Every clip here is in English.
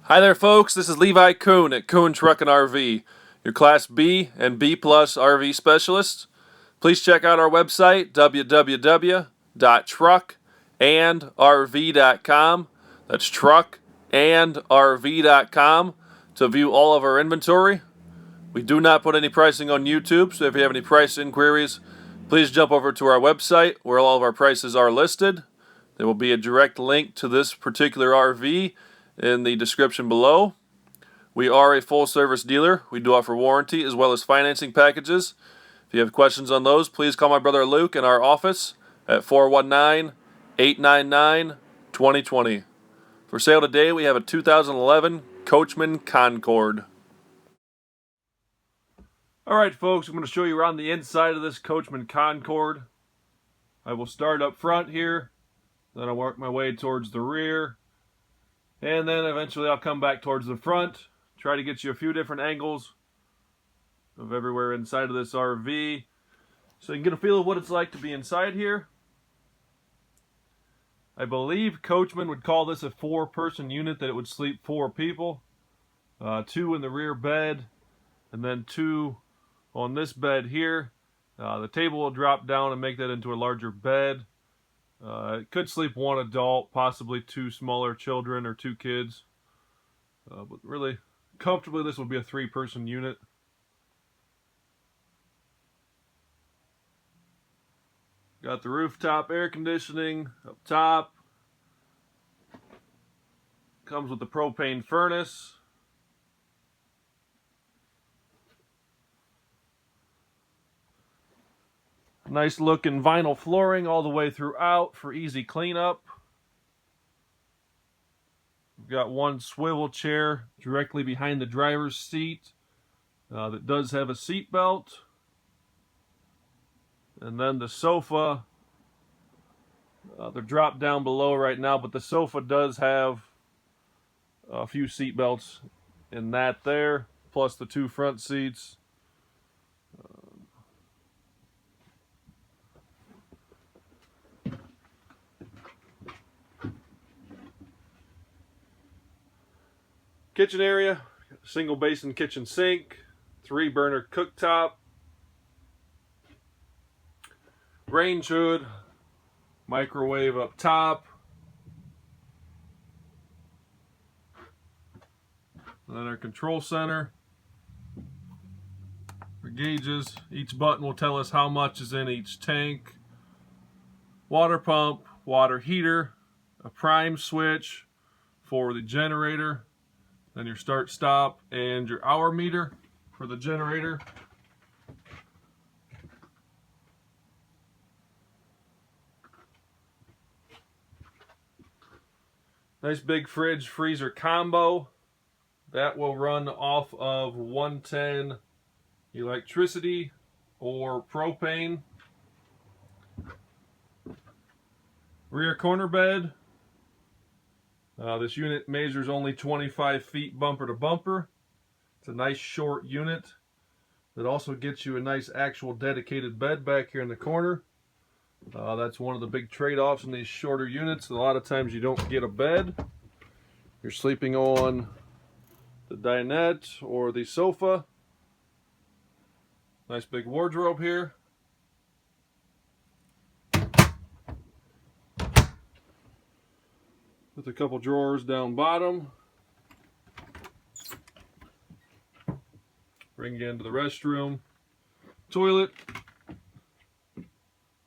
Hi there, folks. This is Levi Kuhn at Kuhn Truck and RV, your Class B and B Plus RV specialist. Please check out our website, www.truckandrv.com. That's truckandrv.com to view all of our inventory. We do not put any pricing on YouTube, so if you have any price inquiries, please jump over to our website where all of our prices are listed. There will be a direct link to this particular RV in the description below. We are a full service dealer. We do offer warranty as well as financing packages. If you have questions on those, please call my brother Luke in our office at 419-899-2020. For sale today, we have a 2011 Coachmen Concord. Alright folks, I'm going to show you around the inside of this Coachmen Concord. I will start up front here, then I'll work my way towards the rear, and then eventually I'll come back towards the front, try to get you a few different angles of everywhere inside of this RV so you can get a feel of what it's like to be inside here. I believe Coachmen would call this a 4-person unit, that it would sleep 4 people. 2 in the rear bed, and then 2 on this bed here. The table will drop down and make that into a larger bed. It could sleep 1 adult, possibly 2 smaller children or 2 kids. But really, comfortably, this will be a 3-person unit. Got the rooftop air conditioning up top. Comes with the propane furnace. Nice looking vinyl flooring all the way throughout for easy cleanup. We've got one swivel chair directly behind the driver's seat that does have a seat belt. And then the sofa, they're dropped down below right now, but the sofa does have a few seat belts in that there, plus the 2 front seats. Kitchen area, single basin kitchen sink, 3-burner cooktop, range hood, microwave up top, and then our control center for gauges. Each button will tell us how much is in each tank. Water pump, water heater, a prime switch for the generator, then your start stop and your hour meter for the generator. Nice big fridge freezer combo. That will run off of 110 electricity or propane. Rear corner bed. This unit measures only 25 feet bumper to bumper. It's a nice short unit that also gets you a nice actual dedicated bed back here in the corner. That's one of the big trade-offs in these shorter units. A lot of times you don't get a bed. You're sleeping on the dinette or the sofa. Nice big wardrobe here. With a couple drawers down bottom. Bring you into the restroom, toilet,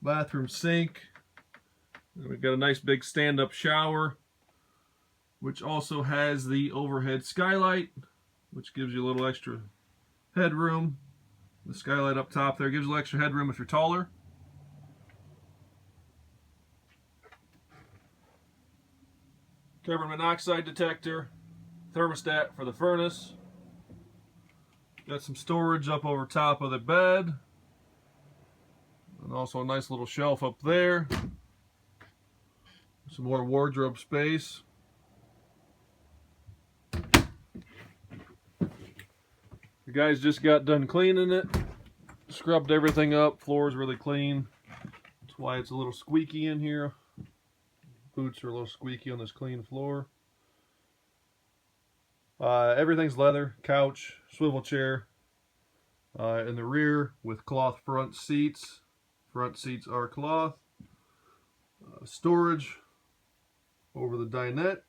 bathroom sink. And we've got a nice big stand-up shower, which also has the overhead skylight, which gives you a little extra headroom. The skylight up top there gives you a little extra headroom if you're taller. Carbon monoxide detector, thermostat for the furnace. Got some storage up over top of the bed. And also a nice little shelf up there. Some more wardrobe space. The guys just got done cleaning it. Scrubbed everything up. Floor's really clean. That's why it's a little squeaky in here. Boots are a little squeaky on this clean floor. Everything's leather, couch, swivel chair. In the rear with cloth front seats. Front seats are cloth. Storage over the dinette.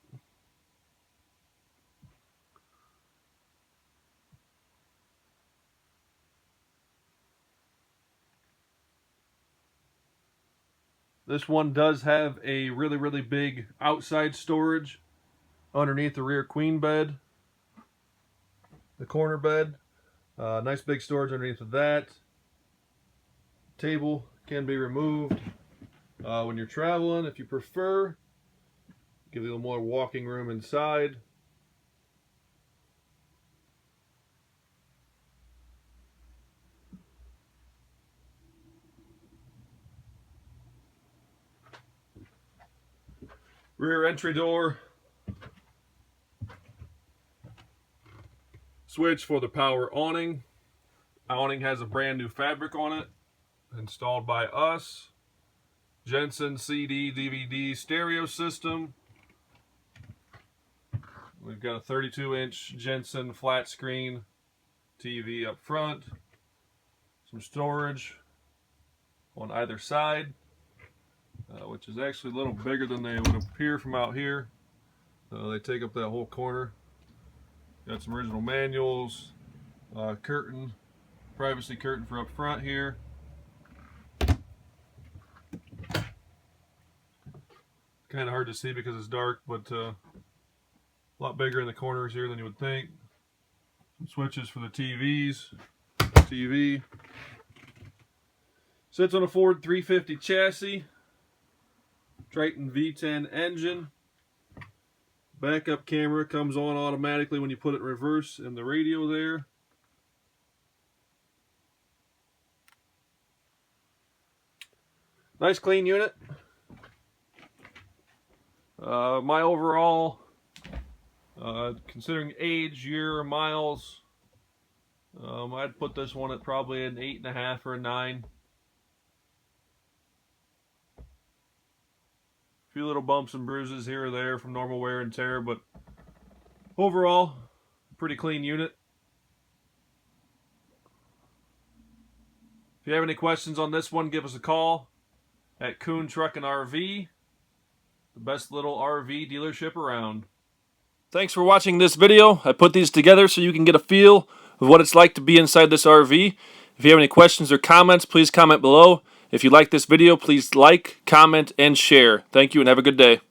This one does have a really big outside storage underneath the rear queen bed, the corner bed. Nice big storage underneath of that. Table can be removed when you're traveling if you prefer. Give you a little more walking room inside. Rear entry door. Switch for the power awning. Awning has a brand new fabric on it, installed by us. Jensen CD, DVD stereo system. We've got a 32-inch Jensen flat screen TV up front. Some storage on either side, which is actually a little bigger than they would appear from out here. They take up that whole corner. Got some original manuals, curtain, privacy curtain for up front here. Kind of hard to see because it's dark, but a lot bigger in the corners here than you would think. Some switches for the TVs. TV. Sits on a Ford 350 chassis. Triton V10 engine. Backup camera comes on automatically when you put it in reverse in the radio there. Nice clean unit. My overall, considering age, year, miles, I'd put this one at probably an 8.5 or a 9. A few little bumps and bruises here or there from normal wear and tear, but overall, pretty clean unit. If you have any questions on this one, give us a call at Kuhn Truck and RV, the best little RV dealership around. Thanks for watching this video. I put these together so you can get a feel of what it's like to be inside this RV. If you have any questions or comments, please comment below. If you like this video, please like, comment, and share. Thank you and have a good day.